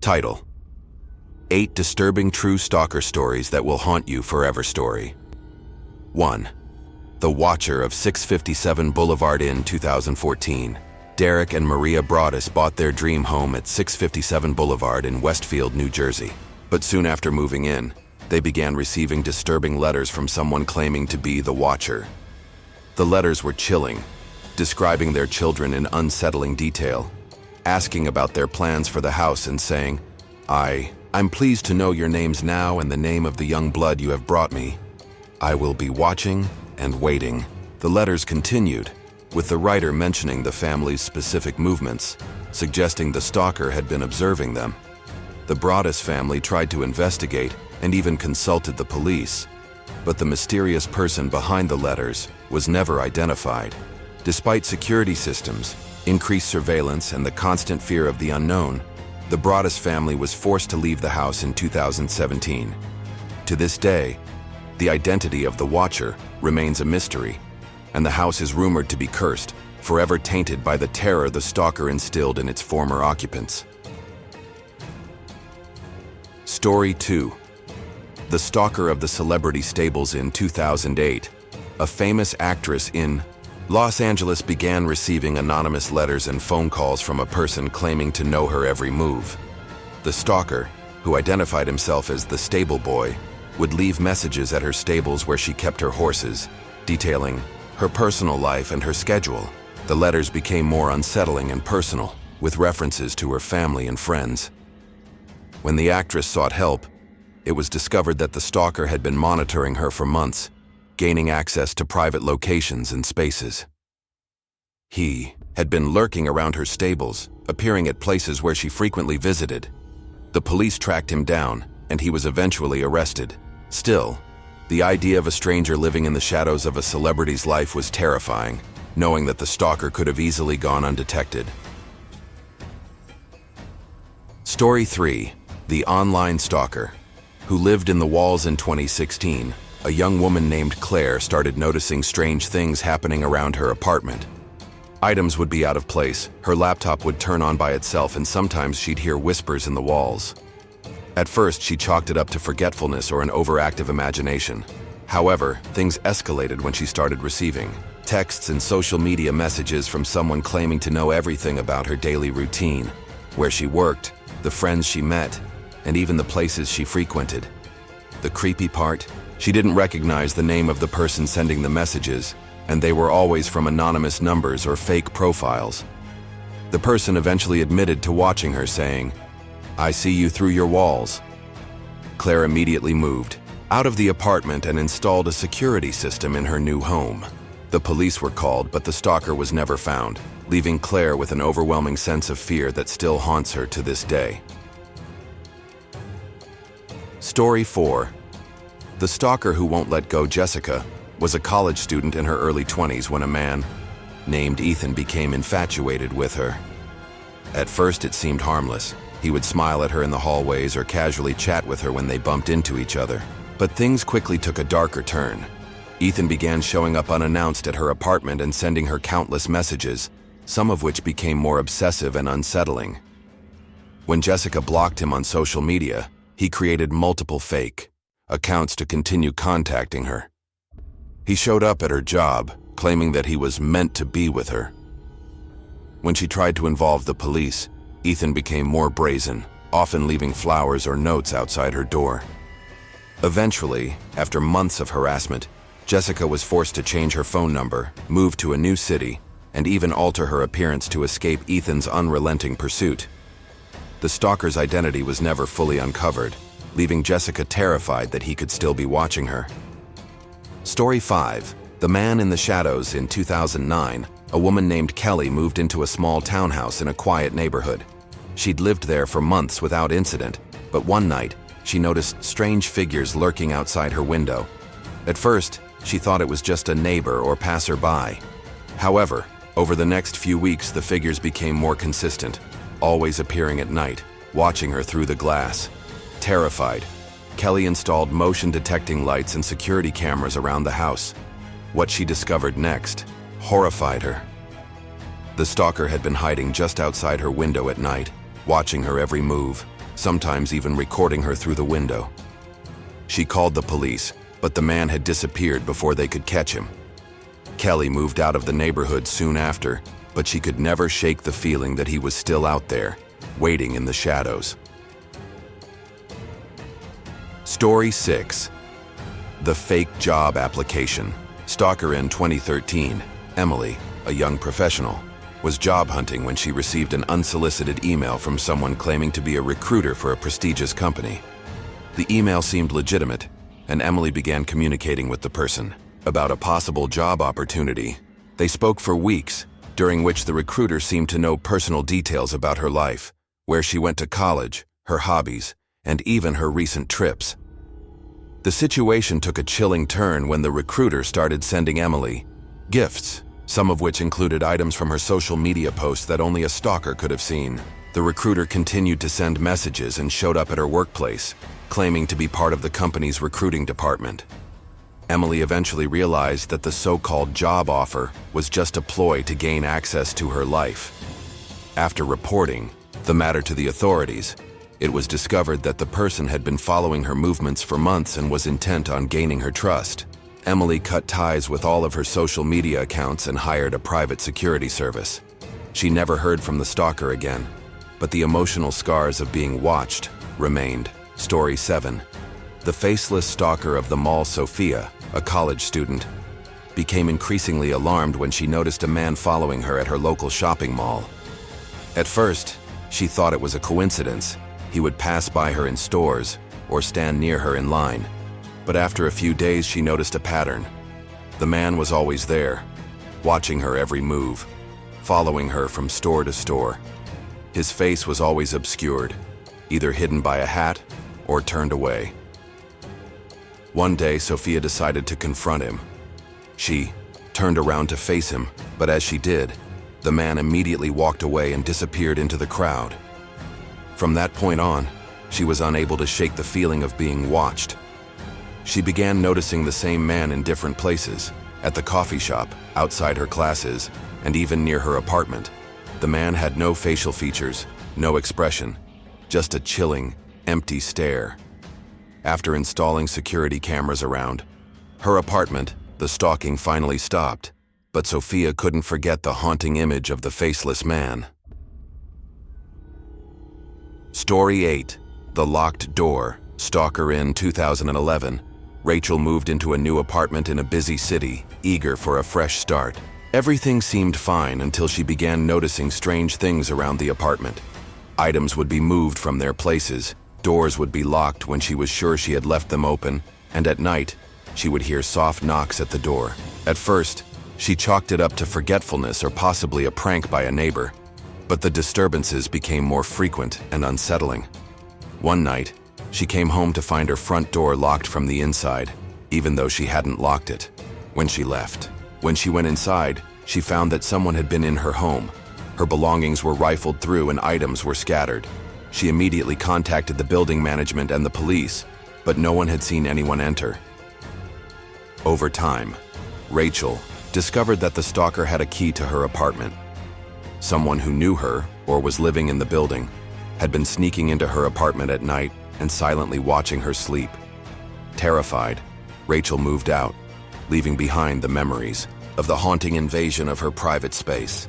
Title: 8 Disturbing True Stalker Stories That Will Haunt You Forever Story. 1. The Watcher of 657 Boulevard in 2014. Derek and Maria Broaddus bought their dream home at 657 Boulevard in Westfield, New Jersey. But soon after moving in, they began receiving disturbing letters from someone claiming to be the Watcher. The letters were chilling, describing their children in unsettling detail, asking about their plans for the house and saying, I'm pleased to know your names now and the name of the young blood you have brought me. I will be watching and waiting. The letters continued, with the writer mentioning the family's specific movements, suggesting the stalker had been observing them. The Broaddus family tried to investigate and even consulted the police, but the mysterious person behind the letters was never identified. Despite security systems, increased surveillance, and the constant fear of the unknown, the Broaddus family was forced to leave the house in 2017. To this day, the identity of the Watcher remains a mystery, and the house is rumored to be cursed, forever tainted by the terror the stalker instilled in its former occupants. Story 2. The Stalker of the Celebrity Stables in 2008. A famous actress in Los Angeles began receiving anonymous letters and phone calls from a person claiming to know her every move. The stalker, who identified himself as the stable boy, would leave messages at her stables where she kept her horses, detailing her personal life and her schedule. The letters became more unsettling and personal, with references to her family and friends. When the actress sought help, it was discovered that the stalker had been monitoring her for months, gaining access to private locations and spaces. He had been lurking around her stables, appearing at places where she frequently visited. The police tracked him down, and he was eventually arrested. Still, the idea of a stranger living in the shadows of a celebrity's life was terrifying, knowing that the stalker could have easily gone undetected. Story 3. The Online Stalker. Who lived in the walls in 2016, a young woman named Claire started noticing strange things happening around her apartment. Items would be out of place, her laptop would turn on by itself, and sometimes she'd hear whispers in the walls. At first, she chalked it up to forgetfulness or an overactive imagination. However, things escalated when she started receiving texts and social media messages from someone claiming to know everything about her daily routine, where she worked, the friends she met, and even the places she frequented. The creepy part? She didn't recognize the name of the person sending the messages, and they were always from anonymous numbers or fake profiles. The person eventually admitted to watching her, saying, "I see you through your walls." Claire immediately moved out of the apartment and installed a security system in her new home. The police were called, but the stalker was never found, leaving Claire with an overwhelming sense of fear that still haunts her to this day. Story 4. The Stalker Who Won't Let Go. Jessica was a college student in her early 20s when a man named Ethan became infatuated with her. At first, it seemed harmless. He would smile at her in the hallways or casually chat with her when they bumped into each other. But things quickly took a darker turn. Ethan began showing up unannounced at her apartment and sending her countless messages, some of which became more obsessive and unsettling. When Jessica blocked him on social media, he created multiple fake accounts to continue contacting her. He showed up at her job, claiming that he was meant to be with her. When she tried to involve the police, Ethan became more brazen, often leaving flowers or notes outside her door. Eventually, after months of harassment, Jessica was forced to change her phone number, move to a new city, and even alter her appearance to escape Ethan's unrelenting pursuit. The stalker's identity was never fully uncovered, leaving Jessica terrified that he could still be watching her. Story 5. The Man in the Shadows. In 2009, a woman named Kelly moved into a small townhouse in a quiet neighborhood. She'd lived there for months without incident, but one night, she noticed strange figures lurking outside her window. At first, she thought it was just a neighbor or passerby. However, over the next few weeks, the figures became more consistent, always appearing at night, watching her through the glass. Terrified, Kelly installed motion-detecting lights and security cameras around the house. What she discovered next horrified her. The stalker had been hiding just outside her window at night, watching her every move. sometimes even recording her through the window. She called the police, but the man had disappeared before they could catch him. Kelly moved out of the neighborhood soon after, but she could never shake the feeling that he was still out there, waiting in the shadows. Story 6. The Fake Job Application. Stalker. In 2013, Emily, a young professional, was job hunting when she received an unsolicited email from someone claiming to be a recruiter for a prestigious company. The email seemed legitimate, and Emily began communicating with the person about a possible job opportunity. They spoke for weeks, during which the recruiter seemed to know personal details about her life, where she went to college, her hobbies, and even her recent trips. The situation took a chilling turn when the recruiter started sending Emily gifts, some of which included items from her social media posts that only a stalker could have seen. The recruiter continued to send messages and showed up at her workplace, claiming to be part of the company's recruiting department. Emily eventually realized that the so-called job offer was just a ploy to gain access to her life. After reporting the matter to the authorities, it was discovered that the person had been following her movements for months and was intent on gaining her trust. Emily cut ties with all of her social media accounts and hired a private security service. She never heard from the stalker again, but the emotional scars of being watched remained. Story 7. The faceless stalker of the mall. Sophia, a college student, became increasingly alarmed when she noticed a man following her at her local shopping mall. At first, she thought it was a coincidence. He would pass by her in stores or stand near her in line. But after a few days, she noticed a pattern. The man was always there, watching her every move, following her from store to store. His face was always obscured, either hidden by a hat or turned away. One day, Sophia decided to confront him. She turned around to face him, but as she did, the man immediately walked away and disappeared into the crowd. From that point on, she was unable to shake the feeling of being watched. She began noticing the same man in different places, at the coffee shop, outside her classes, and even near her apartment. The man had no facial features, no expression, just a chilling, empty stare. After installing security cameras around her apartment, the stalking finally stopped, but Sophia couldn't forget the haunting image of the faceless man. Story 8. The Locked Door. Stalker. In 2011, Rachel moved into a new apartment in a busy city, eager for a fresh start. Everything seemed fine until she began noticing strange things around the apartment. Items would be moved from their places, doors would be locked when she was sure she had left them open, and at night, she would hear soft knocks at the door. At first, she chalked it up to forgetfulness or possibly a prank by a neighbor, but the disturbances became more frequent and unsettling. One night, she came home to find her front door locked from the inside, even though she hadn't locked it when she left. When she went inside, she found that someone had been in her home. Her belongings were rifled through and items were scattered. She immediately contacted the building management and the police, but no one had seen anyone enter. Over time, Rachel discovered that the stalker had a key to her apartment. Someone who knew her or was living in the building had been sneaking into her apartment at night and silently watching her sleep. Terrified, Rachel moved out, leaving behind the memories of the haunting invasion of her private space.